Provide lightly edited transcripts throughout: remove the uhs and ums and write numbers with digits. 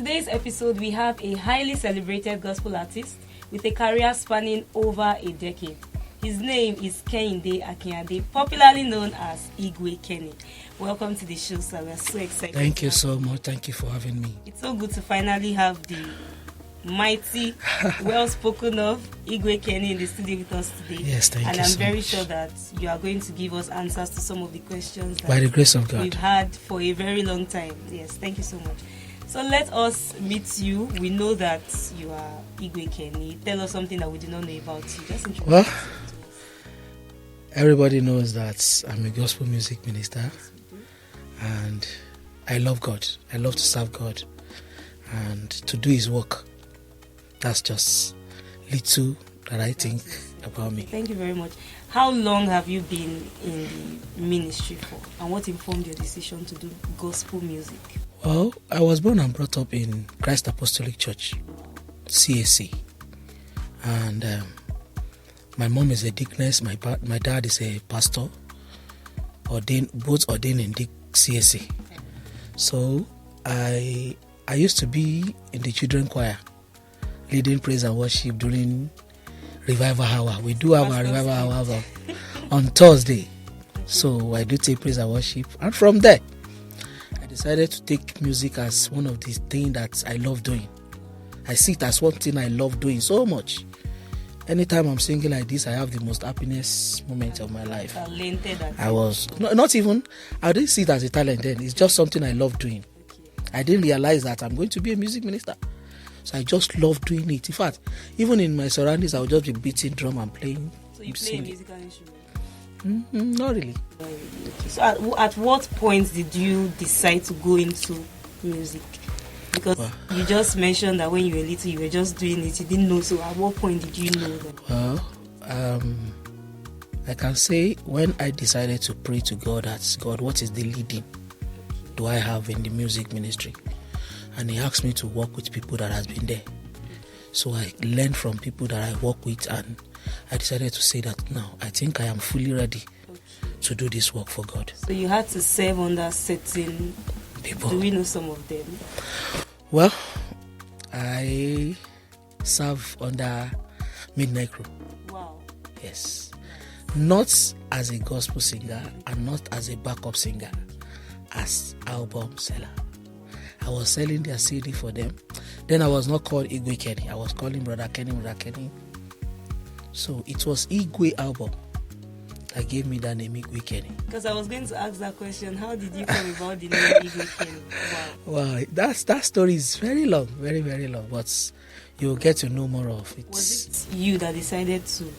today's episode, we have a highly celebrated gospel artist with a career spanning over a decade. His name is Kehinde Akinade, popularly known as Igwe Kenny. Welcome to the show, sir. We're so excited. Thank you so much. Thank you for having me. It's so good to finally have the mighty, well-spoken of Igwe Kenny in the studio with us today. Yes, thank you so much. And I'm very sure that you are going to give us answers to some of the questions that by the grace of God we've had for a very long time. Yes, thank you so much. So let us meet you. We know that you are Igwe Kenny. Tell us something that we do not know about you. Just introduce yourself to us. Everybody knows that I'm a gospel music minister, and I love God. I love to serve God and to do His work. That's just little that I think about me. Thank you very much. How long have you been in the ministry for, and what informed your decision to do gospel music? Well, I was born and brought up in Christ Apostolic Church, CAC, and my mom is a deaconess. My dad is a pastor, both ordained in CAC. So I used to be in the children choir, leading praise and worship during revival hour. We do have our revival hour on Thursday, so I do take praise and worship, and from there I decided to take music as one of the things that I love doing. I see it as one thing I love doing so much. Anytime I'm singing like this, I have the most happiness moment of my life. I was not even, I didn't see it as a talent then. It's just something I love doing. I didn't realize that I'm going to be a music minister. So I just love doing it. In fact, even in my surroundings, I would just be beating drum and playing. So you play a musical instrument? Not really. So at what point did you decide to go into music? Because you just mentioned that when you were little, you were just doing it. You didn't know. So at what point did you know that? Well, I can say when I decided to pray to God, that's God, what is the leading do I have in the music ministry? And He asked me to work with people that has been there. So I learned from people that I work with, and I decided to say that now I think I am fully ready to do this work for God. So you had to serve under certain people. Do we know some of them? Well, I serve under Midnight Crew. Wow. Yes. Not as a gospel singer and not as a backup singer, as album seller. I was selling their CD for them. Then I was not called Igwe Kenny. I was calling Brother Kenny. So it was Igwe album that gave me that name, Igwe Kenny. Because I was going to ask that question. How did you come about the name Igwe Kenny? Wow, that story is very long, very, very long. But you'll get to know more of it. Was it you that decided to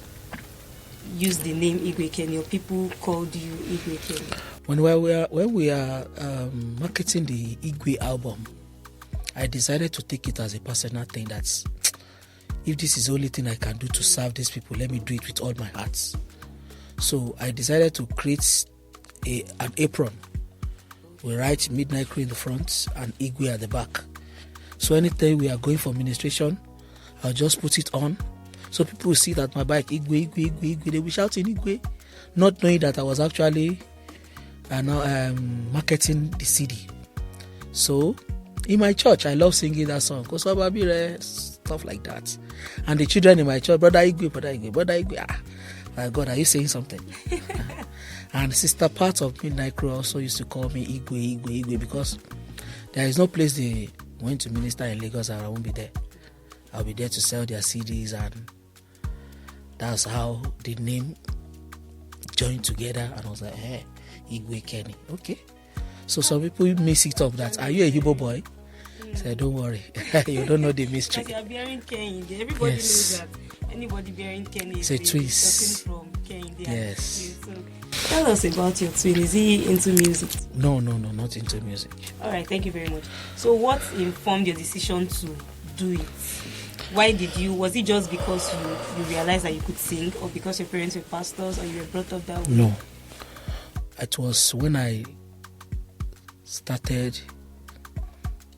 use the name Igwe Kenny, or people called you Igwe Kenny? When we are marketing the Igwe album, I decided to take it as a personal thing. That's, if this is the only thing I can do to serve these people, let me do it with all my heart. So I decided to create an apron. We write Midnight Crew in the front and Igwe at the back. So anytime we are going for ministration, I'll just put it on. So people will see that my bike, Igwe. They will shout in Igwe, not knowing that I was actually marketing the CD. So in my church, I love singing that song, stuff like that. And the children in my church, Brother Igwe. My God, are you saying something? And sister part of Midnight Crew also used to call me Igwe, because there is no place they went to minister in Lagos and I won't be there. I'll be there to sell their CDs, and that's how the name joined together. And I was like, hey, Igwe Kenny. Okay. So some people mix it up that, are you a Igbo boy? I said, don't worry. You don't know the mystery. Because you are bearing Kenny. Everybody knows that anybody bearing Kenny is a twins from Kenny. Yes. So tell us about your twin. Is he into music? No, not into music. All right, thank you very much. So what informed your decision to do it? Why did you? Was it just because you realized that you could sing, or because your parents were pastors, or you were brought up that way? No. It was when I started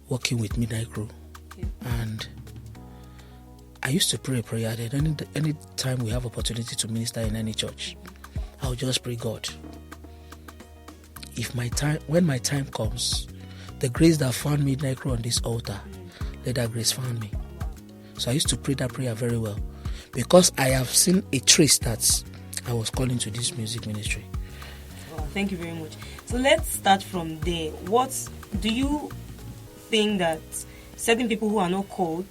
working with Midnight Crew, and I used to pray a prayer that any time we have opportunity to minister in any church, I'll just pray, God, when my time comes, the grace that found Midnight Crew on this altar let that grace found me. So I used to pray that prayer very well because I have seen a trace that I was calling to this music ministry. Wow, thank you very much. So let's start from there. What do you think that certain people who are not called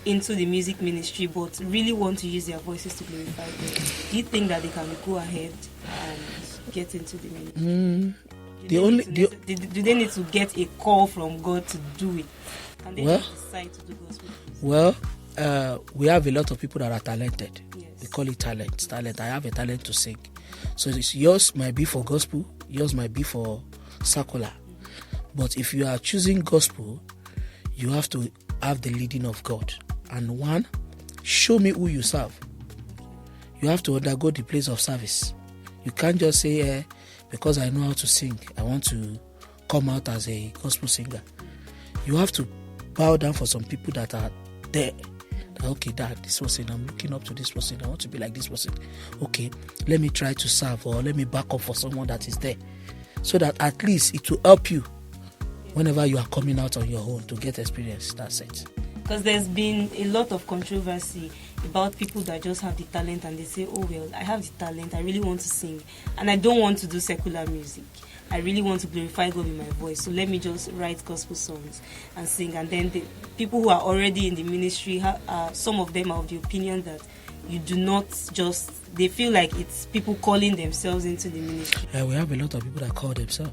into the music ministry but really want to use their voices to glorify God, do you think that they can go ahead and get into the ministry? Do they need to get a call from God to do it? Can they decide to do gospel music? Well, we have a lot of people that are talented. Yes. We call it talent. I have a talent to sing. So yours might be for gospel, yours might be for secular. But if you are choosing gospel, you have to have the leading of God. And one, show me who you serve. You have to undergo the place of service. You can't just say, because I know how to sing, I want to come out as a gospel singer. You have to bow down for some people that are there. Okay, Dad, this person, I'm looking up to this person, I want to be like this person. Okay, let me try to serve, or let me back up for someone that is there. So that at least it will help you whenever you are coming out on your own to get experience. That's it. Because there's been a lot of controversy about people that just have the talent and they say, oh well, I have the talent, I really want to sing and I don't want to do secular music. I really want to glorify God with my voice, so let me just write gospel songs and sing. And then the people who are already in the ministry, some of them are of the opinion that you do not just, they feel like it's people calling themselves into the ministry. We have a lot of people that call themselves.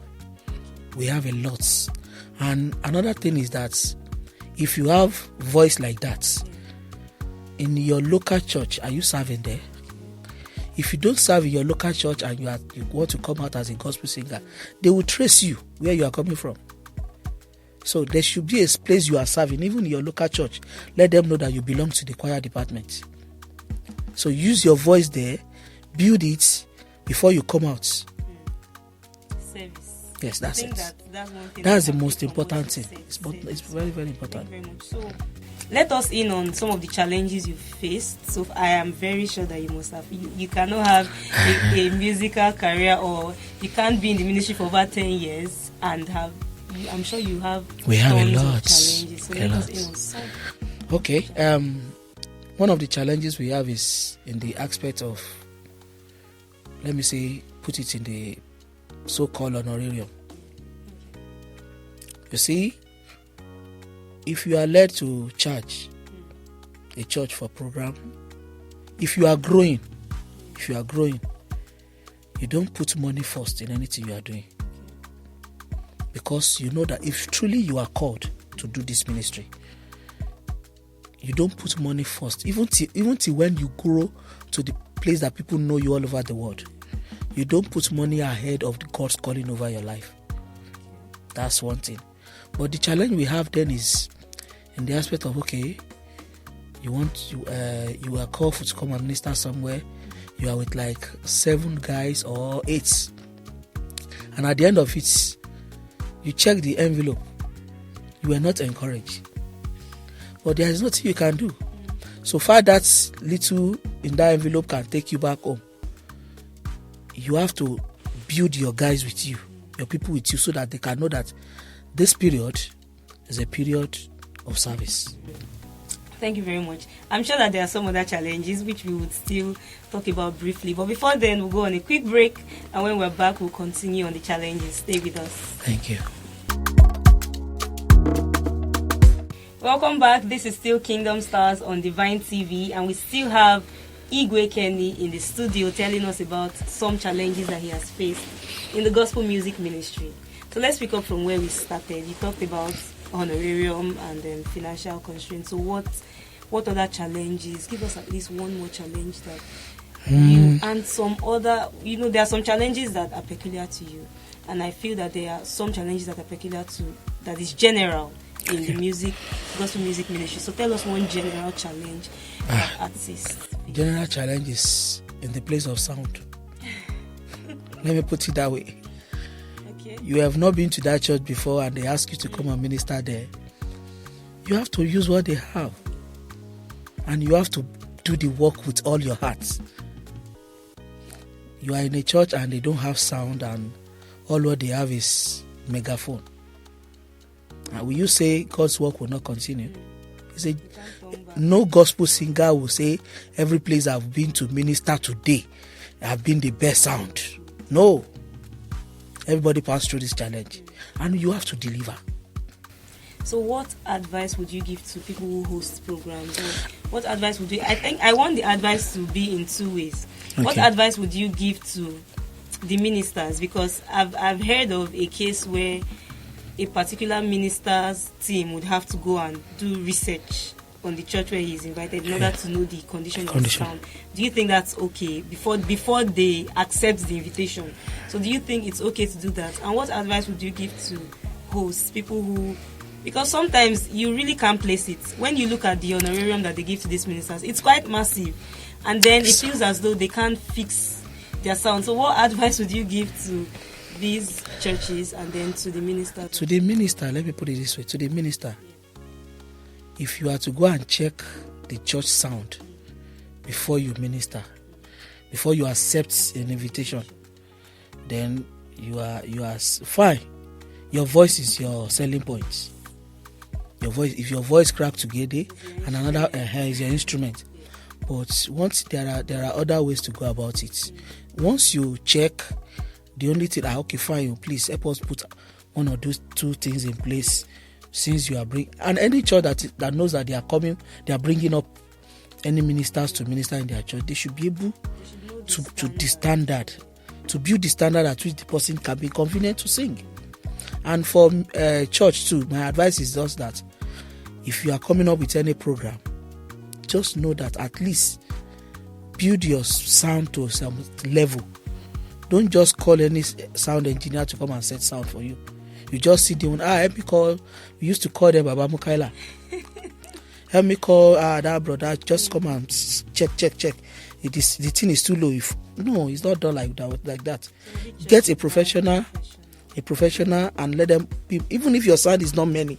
We have a lot. And another thing is that if you have voice like that, in your local church, are you serving there? If you don't serve in your local church and you want to come out as a gospel singer, they will trace you where you are coming from. So there should be a place you are serving, even in your local church. Let them know that you belong to the choir department. So use your voice there, build it before you come out. Service. Yes, that's it. That's one thing. That's the most important thing. It's very, very important. Thank you very much. So let us in on some of the challenges you've faced. So I am very sure that you must have. You cannot have a musical career, or you can't be in the ministry for over 10 years and have. I'm sure you have. We have a tons lot. of challenges. So let us in on some. Okay. One of the challenges we have is in the aspect of, let me say, put it in the so-called honorarium. You see, if you are led to charge a church for program, if you are growing, you don't put money first in anything you are doing. Because you know that if truly you are called to do this ministry, you don't put money first. Even till when you grow to the place that people know you all over the world, you don't put money ahead of God's calling over your life. That's one thing. But the challenge we have then is in the aspect of, okay, you are called to come and minister somewhere. You are with like 7 guys or 8, and at the end of it, you check the envelope. You are not encouraged, but there is nothing you can do. So far, that little in that envelope can take you back home. You have to build your guys with you, your people with you, so that they can know that this period is a period of service. Thank you very much. I'm sure that there are some other challenges which we would still talk about briefly. But before then, we'll go on a quick break. And when we're back, we'll continue on the challenges. Stay with us. Thank you. Welcome back. This is still Kingdom Stars on Divine TV. And we still have Igwe Kenny in the studio telling us about some challenges that he has faced in the gospel music ministry. So let's pick up from where we started. You talked about honorarium and then financial constraints. So what other challenges? Give us at least one more challenge that you, and some other, there are some challenges that are peculiar to you, and I feel that there are some challenges that are peculiar to, that is general in the gospel music ministry. So tell us one general challenge that artists. General challenge is in the place of sound. Let me put it that way. You have not been to that church before and they ask you to come and minister there. You have to use what they have. And you have to do the work with all your heart. You are in a church and they don't have sound and all what they have is megaphone. Will you say God's work will not continue? He said, no gospel singer will say every place I've been to minister today have been the best sound. No. Everybody passed through this challenge, and you have to deliver. So what advice would you give to people who host programs? Or what advice would you... I think I want the advice to be in two ways. Okay. What advice would you give to the ministers? Because I've heard of a case where a particular minister's team would have to go and do research on the church where he is invited in order to know the condition of the sound. Do you think that's okay before they accept the invitation? So do you think it's okay to do that? And what advice would you give to hosts, people who... Because sometimes you really can't place it. When you look at the honorarium that they give to these ministers, it's quite massive. And then it feels as though they can't fix their sound. So what advice would you give to these churches and then to the minister? To the minister, let me put it this way. To the minister, if you are to go and check the church sound before you minister, before you accept an invitation, then you are fine. Your voice is your selling point. Your voice, if your voice cracked together, and another is your instrument. But once there are other ways to go about it. Once you check, the only thing, okay, fine, please help us put one or those two things in place. Since you are and any church that knows that they are bringing up any ministers to minister in their church, they should be able to the standard, to build the standard at which the person can be confident to sing. And for church too, my advice is just that if you are coming up with any program, just know that at least build your sound to some level. Don't just call any sound engineer to come and set sound for you. You just sit down. Help me call. We used to call them Baba Mukaila. Help me call that brother. Just come and check. The thing is too low. No, it's not done like that. Get a professional, and let them. Even if your sound is not many,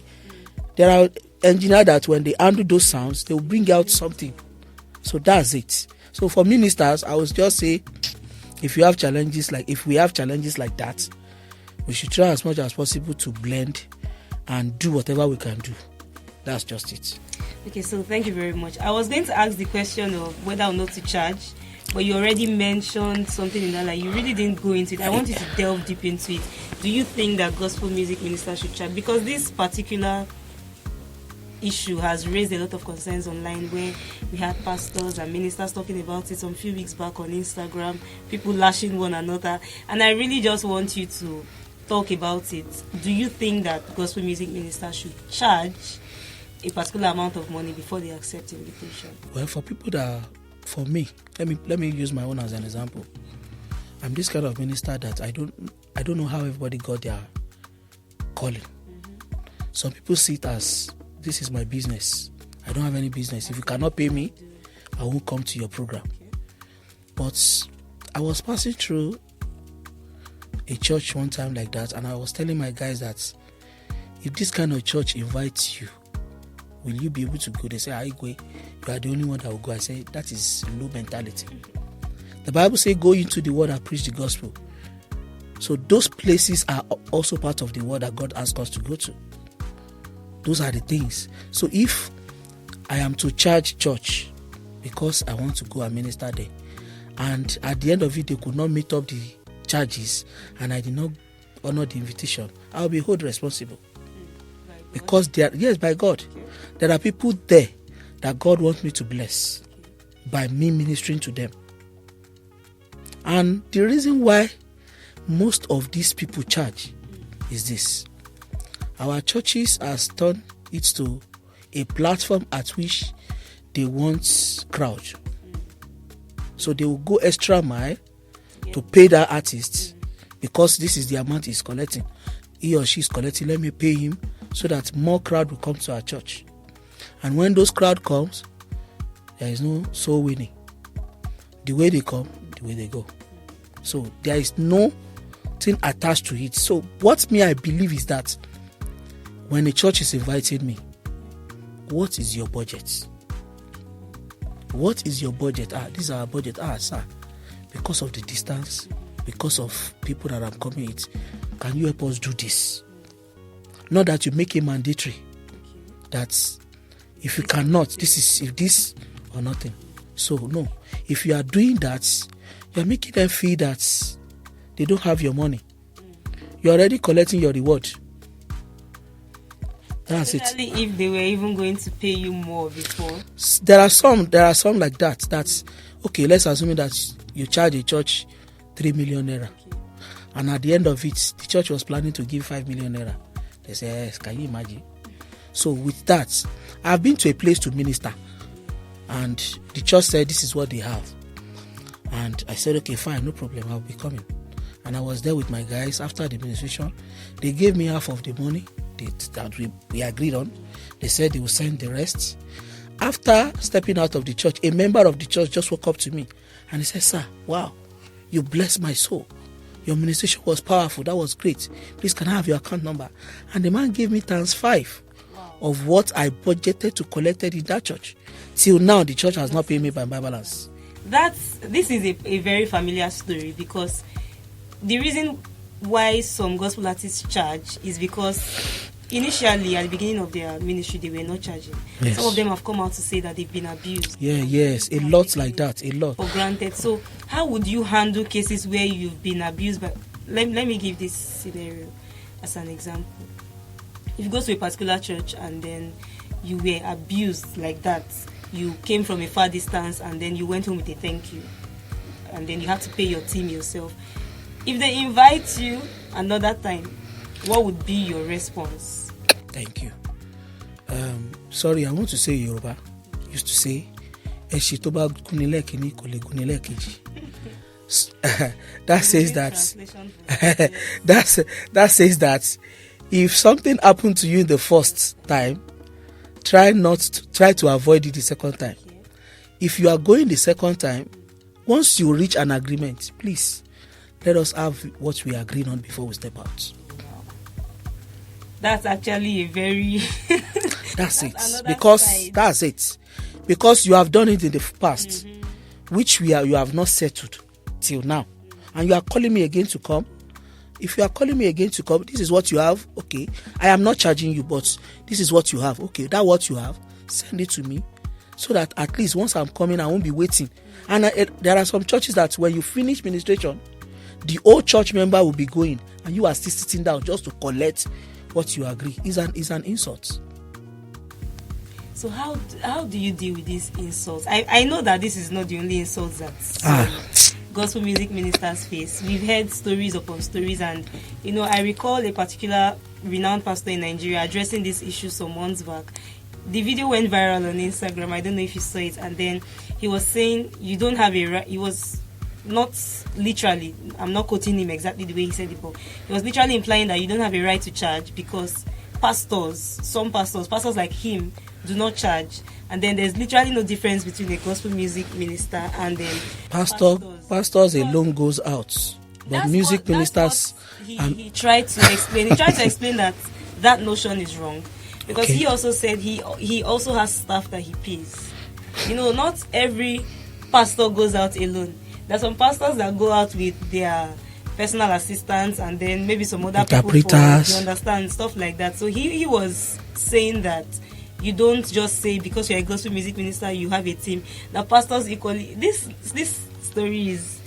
there are engineers that when they handle those sounds, they will bring out something. So that's it. So for ministers, I would just say, if we have challenges like that, we should try as much as possible to blend and do whatever we can do. That's just it. Okay, so thank you very much. I was going to ask the question of whether or not to charge, but you already mentioned something in that, like you really didn't go into it. I want you to delve deep into it. Do you think that gospel music ministers should charge? Because this particular issue has raised a lot of concerns online, where we had pastors and ministers talking about it some few weeks back on Instagram, people lashing one another, and I really just want you to talk about it. Do you think that gospel music ministers should charge a particular amount of money before they accept invitation? Well, for me, let me use my own as an example. I'm this kind of minister that I don't know how everybody got their calling. Mm-hmm. Some people see it as, this is my business. I don't have any business. If you cannot pay me, I won't come to your program. But I was passing through a church one time like that, and I was telling my guys that if this kind of church invites you, will you be able to go? They say, Igwe, you are the only one that will go. I say, that is low mentality. The Bible says, go into the world and preach the gospel. So those places are also part of the world that God asks us to go to. Those are the things. So if I am to charge church because I want to go and minister there, and at the end of it they could not meet up the charges, and I did not honor the invitation, I will be held responsible. Because by God, there are people there that God wants me to bless by me ministering to them. And the reason why most of these people charge is this. Our churches has turned it to a platform at which they want crowd. So they will go extra mile to pay that artist, because this is the amount he's collecting. He or she is collecting, let me pay him so that more crowd will come to our church. And when those crowd comes, there is no soul winning. The way they come, the way they go. So there is no thing attached to it. So what I believe is that when a church is inviting me, what is your budget? What is your budget? This is our budget. Sir, because of the distance, because of people that I'm coming with, can you help us do this? Not that you make it mandatory. That if you cannot, if this or nothing. So no, if you are doing that, you are making them feel that they don't have your money. You're already collecting your reward. That's especially if they were even going to pay you more before. There are some like that. That's okay. Let's assume that you charge a church 3 million naira, and at the end of it, the church was planning to give 5 million naira. They say, yes, can you imagine? So with that, I've been to a place to minister, and the church said this is what they have, and I said, okay, fine, no problem, I'll be coming. And I was there with my guys after the ministration. They gave me half of the money that we agreed on. They said they will send the rest. After stepping out of the church, a member of the church just woke up to me and he said, sir, wow, you blessed my soul. Your ministration was powerful. That was great. Please, can I have your account number? And the man gave me ×5 of what I budgeted to collect in that church. Till now, the church has not paid me by my balance. This is a very familiar story, because the reason why some gospel artists charge is because initially at the beginning of their ministry they were not charging. Yes. Some of them have come out to say that they've been abused. Yes, a lot like that, a lot. For granted. So how would you handle cases where you've been abused? But let me give this scenario as an example. If you go to a particular church and then you were abused like that, you came from a far distance and then you went home with a thank you, and then you have to pay your team yourself. If they invite you another time, what would be your response? Thank you. Sorry, I want to say Yoruba. Used to say, that says that says that if something happened to you the first time, try to avoid it the second time. If you are going the second time, once you reach an agreement, please let us have what we agreed on before we step out. That's actually a very that's it. Because you have done it in the past, which you have not settled till now, and you are calling me again to come. If you are calling me again to come, this is what you have. Okay, I am not charging you, but this is what you have. Okay, that what you have, send it to me, so that at least once I'm coming, I won't be waiting. And there are some churches that when you finish ministration, the old church member will be going, and you are still sitting down just to collect what you agree. Is an insult. So how do you deal with these insults? I know that this is not the only insults that gospel music ministers face. We've heard stories upon stories, and I recall a particular renowned pastor in Nigeria addressing this issue some months back. The video went viral on Instagram. I don't know if you saw it, and then he was saying you don't have a right. He was not literally, I'm not quoting him exactly the way he said it, but he was literally implying that you don't have a right to charge because some pastors like him do not charge, and then there's literally no difference between a gospel music minister and then pastors alone goes out, but music ministers. He tried to explain. He tried to explain that notion is wrong, because he also said he also has staff that he pays. Not every pastor goes out alone. There's some pastors that go out with their personal assistants and then maybe some other people, you understand, stuff like that. So he was saying that you don't just say because you're a gospel music minister you have a team. The pastors equally. This story is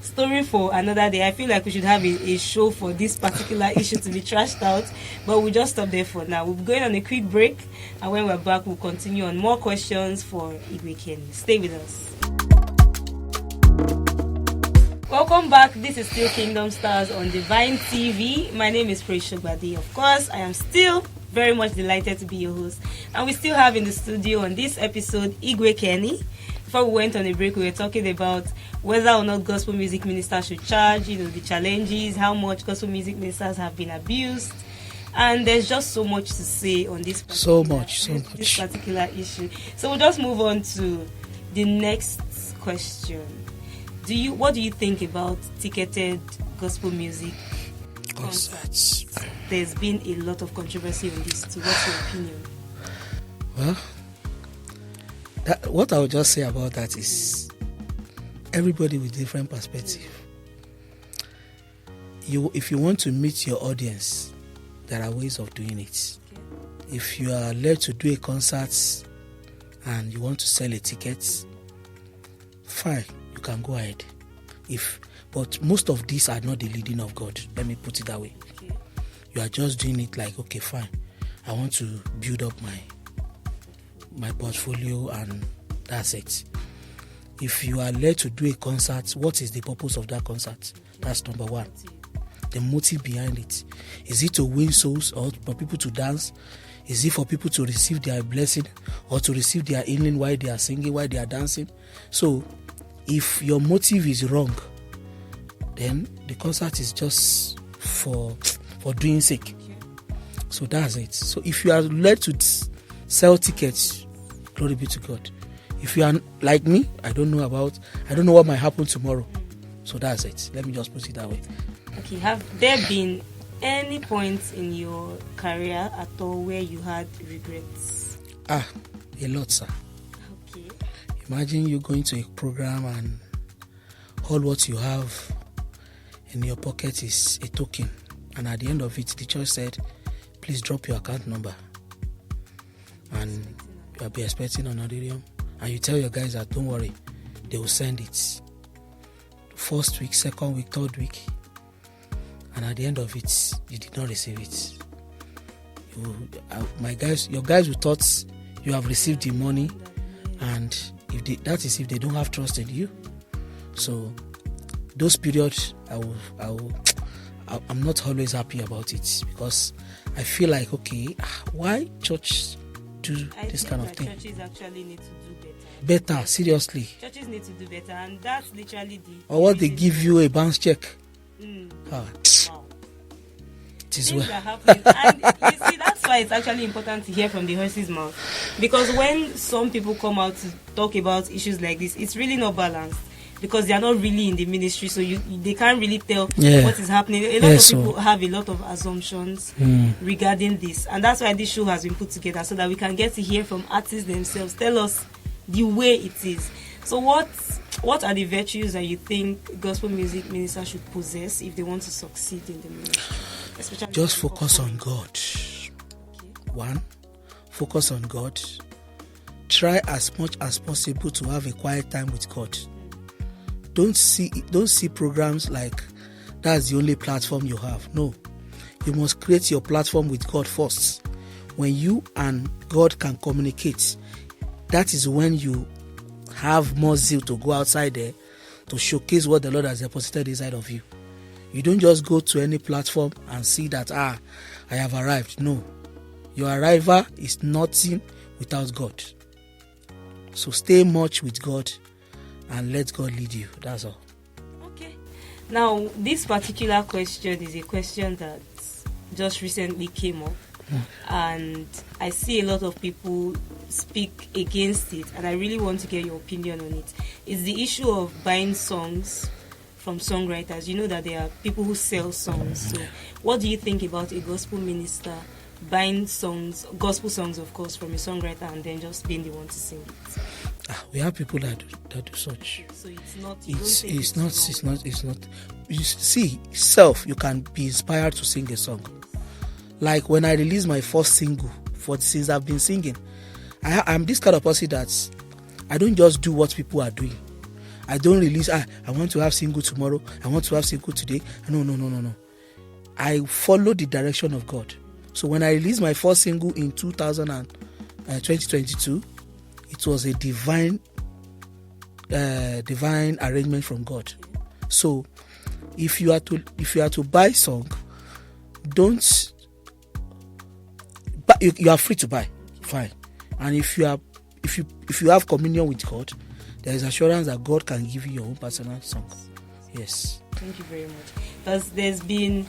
story for another day. I feel like we should have a show for this particular issue to be trashed out, but we'll just stop there for now. We'll be going on a quick break, and when we're back, we'll continue on more questions for Igwe Kehinde. Stay with us. Welcome back. This is still Kingdom Stars on Divine TV. My name is Praise Shogbadi. Of course, I am still very much delighted to be your host. And we still have in the studio on this episode Igwe Kehinde. Before we went on a break, we were talking about whether or not gospel music ministers should charge, the challenges, how much gospel music ministers have been abused. And there's just so much to say on this particular issue. So we'll just move on to the next question. What do you think about ticketed gospel music concerts? There's been a lot of controversy on this too. What's your opinion? Well, what I would just say about that is everybody with different perspective. If you want to meet your audience there are ways of doing it. If you are led to do a concert and you want to sell a ticket, fine, you can go ahead. But most of these are not the leading of God. Let me put it that way. Okay. You are just doing it like, okay, fine, I want to build up my portfolio and that's it. If you are led to do a concert, what is the purpose of that concert? That's number one. The motive behind it. Is it to win souls or for people to dance? Is it for people to receive their blessing or to receive their healing while they are singing, while they are dancing? So, if your motive is wrong, then the concert is just for doing sake. So that's it. So if you are led to sell tickets, glory be to God. If you are like me, I don't know what might happen tomorrow. So that's it. Let me just put it that way. Okay, have there been any points in your career at all where you had regrets? A lot, sir. Okay. Imagine you going to a program and all what you have in your pocket is a token, and at the end of it, the church said, please drop your account number, and you'll be expecting an honorarium, and you tell your guys that don't worry, they will send it. First week, second week, third week, and at the end of it, you did not receive it. Your guys will thought you have received the money, and if they don't have trust in you. So those periods, I'm not always happy about it, because I feel like, okay, why church do this kind of thing? Churches actually need to do better. Seriously. Churches need to do better, and that's literally or what they give you a bounce check. Wow. It is Things well. are happening. And you see, that's why it's actually important to hear from the horse's mouth, because when some people come out to talk about issues like this, it's really not balanced, because they are not really in the ministry, so they can't really tell what is happening. A lot of people have a lot of assumptions regarding this, and that's why this show has been put together, so that we can get to hear from artists themselves, tell us the way it is. So what are the virtues that you think gospel music ministers should possess if they want to succeed in the ministry? Especially just focus on God. Okay. One, focus on God. Try as much as possible to have a quiet time with God. Don't see programs like that's the only platform you have. No, you must create your platform with God first. When you and God can communicate, that is when you have more zeal to go outside there to showcase what the Lord has deposited inside of you. You don't just go to any platform and see that I have arrived. No, your arrival is nothing without God. So stay much with God and let God lead you. That's all. Okay. Now, this particular question is a question that just recently came up, and I see a lot of people speak against it, and I really want to get your opinion on it. It's the issue of buying songs from songwriters. You know that there are people who sell songs. So what do you think about a gospel minister buying songs, gospel songs of course, from a songwriter and then just being the one to sing it? We have people that do such. So it's not. It's not. You see, you can be inspired to sing a song. Like when I released my first single, since I've been singing, I'm this kind of person that I don't just do what people are doing. I don't release. I want to have single tomorrow. I want to have single today. No. I follow the direction of God. So when I released my first single in 2022. It was a divine arrangement from God. So if you are to buy song, don't. But you are free to buy, fine. And if you have communion with God, there is assurance that God can give you your own personal song. Yes. Thank you very much. Because there's been,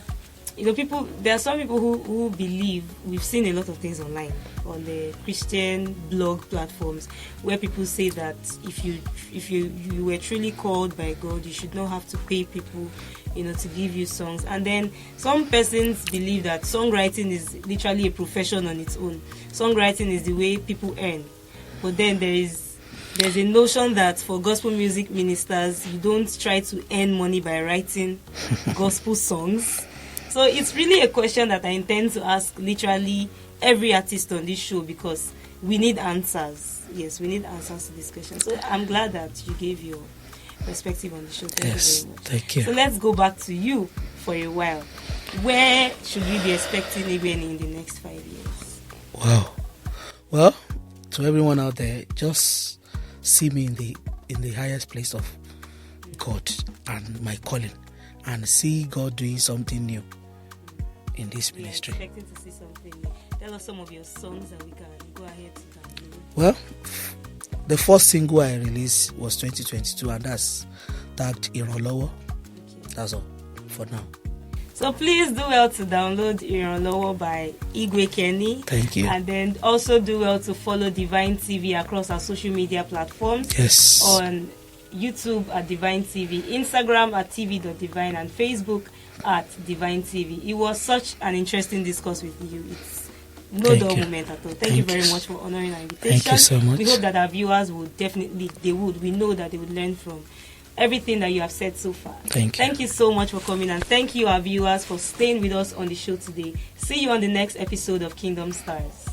there are some people who believe, we've seen a lot of things online on the Christian blog platforms where people say that if you were truly called by God, you should not have to pay people to give you songs. And then some persons believe that songwriting is literally a profession on its own. Songwriting is the way people earn. But then there's a notion that for gospel music ministers, you don't try to earn money by writing gospel songs. So it's really a question that I intend to ask literally every artist on this show, because we need answers. Yes, we need answers to this question. So I'm glad that you gave your perspective on the show. Thank you very much. Thank you. So let's go back to you for a while. Where should we be expecting Igwe in the next 5 years? Wow. Well, to everyone out there, just see me in the highest place of God and my calling, and see God doing something new in this ministry. Expecting to see something new. Tell us some of your songs that we can go ahead to download. Well, the first single I released was 2022, and that's tagged Iranlowo. Okay. That's all for now. So please do well to download Iranlowo by Igwe Kehinde. Thank you. And then also do well to follow Divine TV across our social media platforms. Yes. On YouTube at Divine TV, Instagram at tv.divine, and Facebook at Divine TV. It was such an interesting discourse with you. It's no dull moment at all. Thank you very much for honoring our invitation. Thank you so much. We hope that our viewers will definitely, we know that they would learn from everything that you have said so far. Thank you. Thank you so much for coming, and thank you, our viewers, for staying with us on the show today. See you on the next episode of Kingdom Stars.